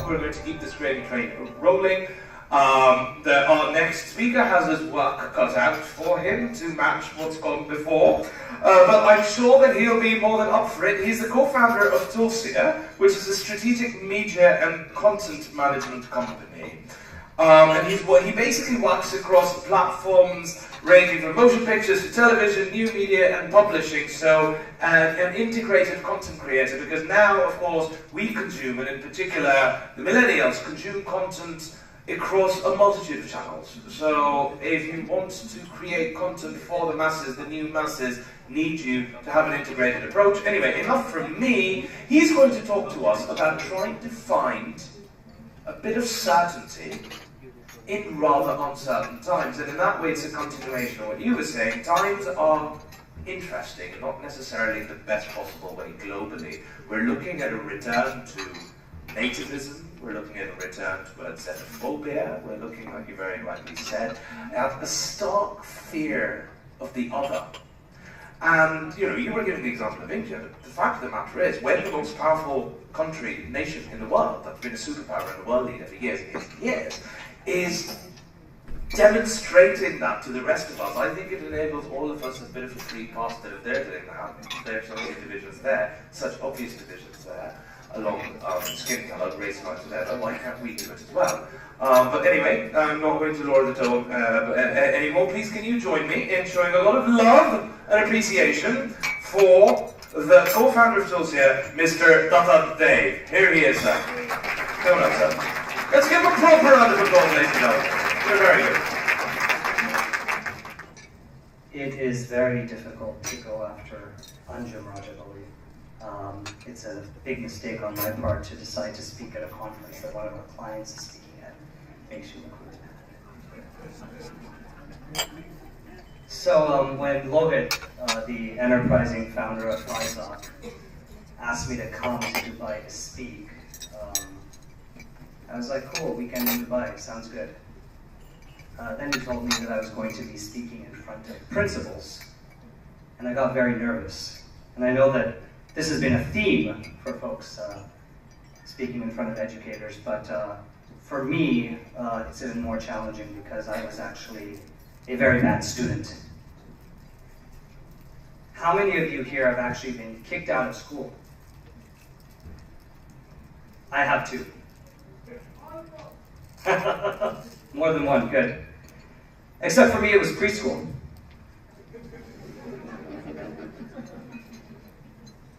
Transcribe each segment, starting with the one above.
we're going to keep this gravy train rolling. Our next speaker has his work cut out for him to match what's gone before, but I'm sure that he'll be more than up for it. He's the co-founder of Tulsia, which is a strategic media and content management company. And he basically works across platforms ranging from motion pictures to television, new media and publishing, so an integrated content creator, because now, of course, we consume, and in particular, the millennials consume content across a multitude of channels. So if you want to create content for the masses, the new masses need you to have an integrated approach. Anyway, enough from me. He's going to talk to us about trying to find a bit of certainty in rather uncertain times. And in that way, it's a continuation of what you were saying. Times are interesting, not necessarily the best possible way globally. We're looking at a return to nativism. We're looking at a return towards xenophobia. We're looking, like you very rightly said, at a stark fear of the other. And, you were giving the example of India, but the fact of the matter is, when the most powerful nation in the world, that's been a superpower and a world leader for years and years and years, is demonstrating that to the rest of us. I think it enables all of us a bit of a free pass that if they're doing that, there's so many divisions there, such obvious divisions there, along skin colour, race, and whatever, why can't we do it as well? But anyway, I'm not going to lower the tone anymore. Please can you join me in showing a lot of love and appreciation for the co-founder of Tulsia, Mr. Datta Dave. Here he is, sir. Come on, sir. Let's give him a proper round of applause, ladies and gentlemen. You're very good. It is very difficult to go after Anjum Rajabali. It's a big mistake on my part to decide to speak at a conference that one of our clients is speaking at. Makes you look really bad. So when Lohit, the enterprising founder of Phyzok, asked me to come to Dubai to speak, I was like, cool, weekend in Dubai, sounds good. Then he told me that I was going to be speaking in front of principals, and I got very nervous. And I know that this has been a theme for folks speaking in front of educators, but for me, it's even more challenging because I was actually a very bad student. How many of you here have actually been kicked out of school? I have two. More than one, good. Except for me, it was preschool.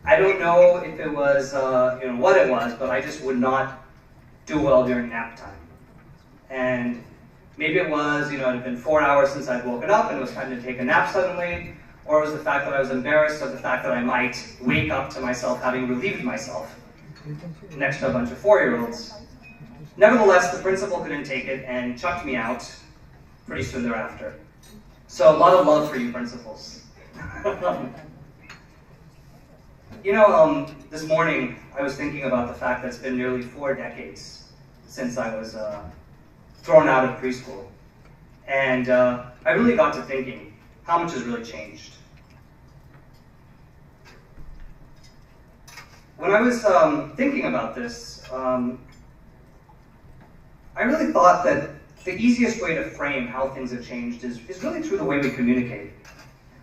I don't know if it was, what it was, but I just would not do well during nap time. And maybe it was, it had been 4 hours since I'd woken up and it was time to take a nap suddenly, or it was the fact that I was embarrassed of the fact that I might wake up to myself having relieved myself next to a bunch of 4-year-olds. Nevertheless, the principal couldn't take it and chucked me out pretty soon thereafter. So a lot of love for you principals. This morning I was thinking about the fact that it's been nearly 4 decades since I was thrown out of preschool. And I really got to thinking, how much has really changed? When I was thinking about this, I really thought that the easiest way to frame how things have changed is really through the way we communicate.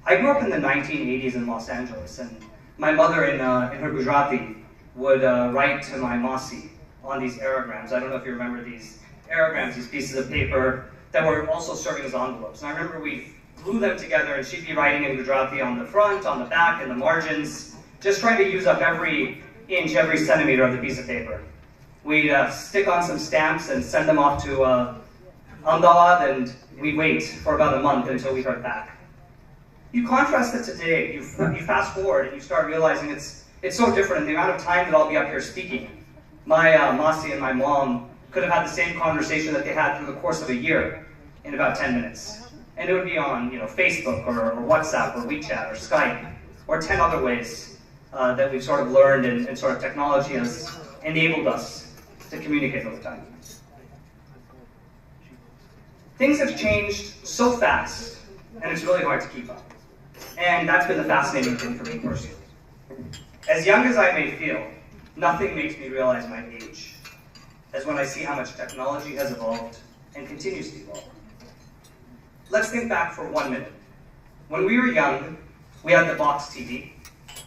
I grew up in the 1980s in Los Angeles, and my mother in her Gujarati would write to my Masi on these aerograms. I don't know if you remember these aerograms, these pieces of paper that were also serving as envelopes. And I remember we glue them together and she'd be writing in Gujarati on the front, on the back, and the margins, just trying to use up every inch, every centimeter of the piece of paper. We'd stick on some stamps and send them off to Ahmedabad, and we'd wait for about a month until we heard back. You contrast it today, you fast forward and you start realizing it's so different. The amount of time that I'll be up here speaking, my Masi and my mom could have had the same conversation that they had through the course of a year in about 10 minutes. And it would be on Facebook or WhatsApp or WeChat or Skype or 10 other ways that we've sort of learned and sort of technology has enabled us to communicate all the time. Things have changed so fast, and it's really hard to keep up. And that's been the fascinating thing for me personally. As young as I may feel, nothing makes me realize my age. as when I see how much technology has evolved and continues to evolve. Let's think back for 1 minute. When we were young, we had the box TV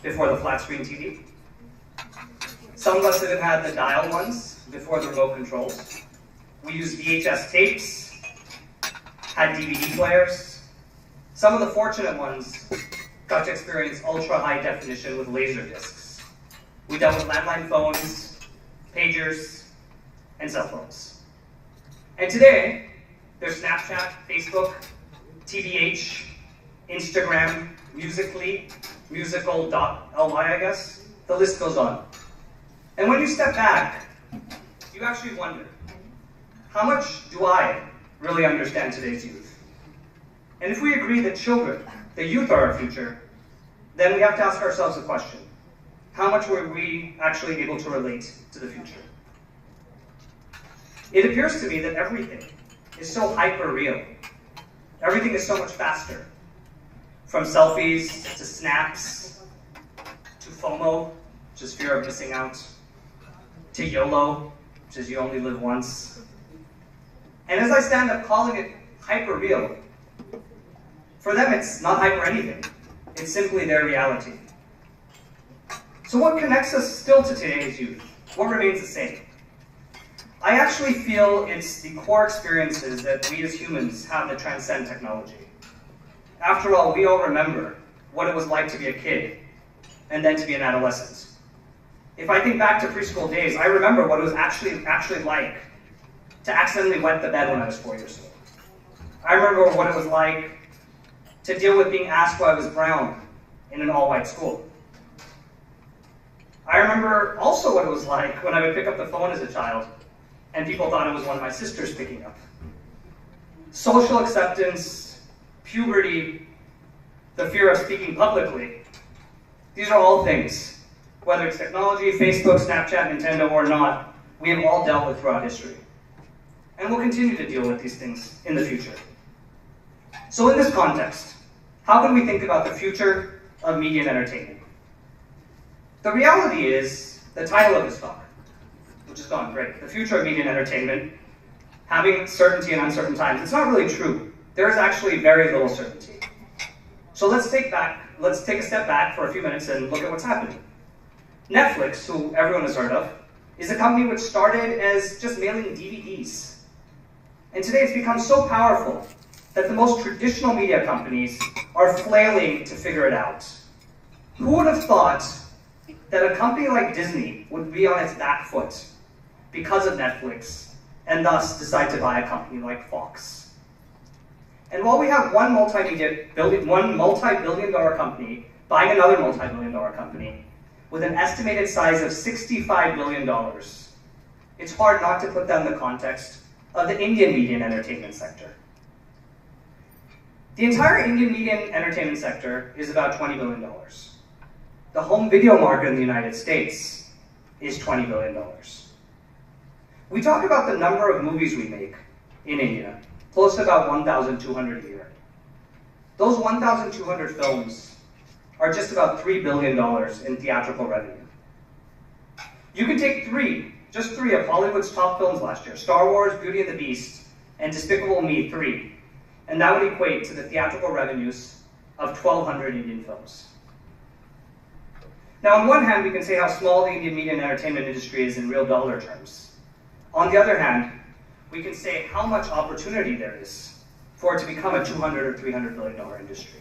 before the flat screen TV. Some of us even had the dial ones before the remote controls. We used VHS tapes, had DVD players. Some of the fortunate ones got to experience ultra high definition with laser discs. We dealt with landline phones, pagers, and cell phones. And today, there's Snapchat, Facebook, TBH, Instagram, Musical.ly, musical.ly, I guess. The list goes on. And when you step back, you actually wonder, how much do I really understand today's youth? And if we agree that children, the youth, are our future, then we have to ask ourselves a question. How much were we actually able to relate to the future? It appears to me that everything is so hyper-real. Everything is so much faster. From selfies, to snaps, to FOMO, which is fear of missing out, to YOLO, which is you only live once. And as I stand up calling it hyper-real, for them it's not hyper anything. It's simply their reality. So what connects us still to today's youth? What remains the same? I actually feel it's the core experiences that we as humans have that transcend technology. After all, we all remember what it was like to be a kid and then to be an adolescent. If I think back to preschool days, I remember what it was actually like to accidentally wet the bed when I was 4 years old. I remember what it was like to deal with being asked why I was brown in an all-white school. I remember also what it was like when I would pick up the phone as a child and people thought it was one of my sisters picking up. Social acceptance, puberty, the fear of speaking publicly, these are all things, whether it's technology, Facebook, Snapchat, Nintendo, or not, we have all dealt with throughout history. And we'll continue to deal with these things in the future. So in this context, how can we think about the future of media and entertainment? The reality is the title of this talk, which is gone great. The future of media and entertainment, having certainty in uncertain times. It's not really true. There is actually very little certainty. So let's take a step back for a few minutes and look at what's happening. Netflix, who everyone has heard of, is a company which started as just mailing DVDs. And today it's become so powerful that the most traditional media companies are flailing to figure it out. Who would have thought that a company like Disney would be on its back foot because of Netflix, and thus decide to buy a company like Fox? And while we have one multi-billion dollar company buying another multi-billion dollar company with an estimated size of $65 billion, it's hard not to put that in the context of the Indian media and entertainment sector. The entire Indian media and entertainment sector is about $20 billion. The home video market in the United States is $20 billion. We talk about the number of movies we make in India, close to about 1,200 a year. Those 1,200 films are just about $3 billion in theatrical revenue. You can take just three of Hollywood's top films last year, Star Wars, Beauty and the Beast, and Despicable Me 3, and that would equate to the theatrical revenues of 1,200 Indian films. Now, on one hand, we can say how small the Indian media and entertainment industry is in real dollar terms. On the other hand, we can say how much opportunity there is for it to become a $200 or $300 billion industry.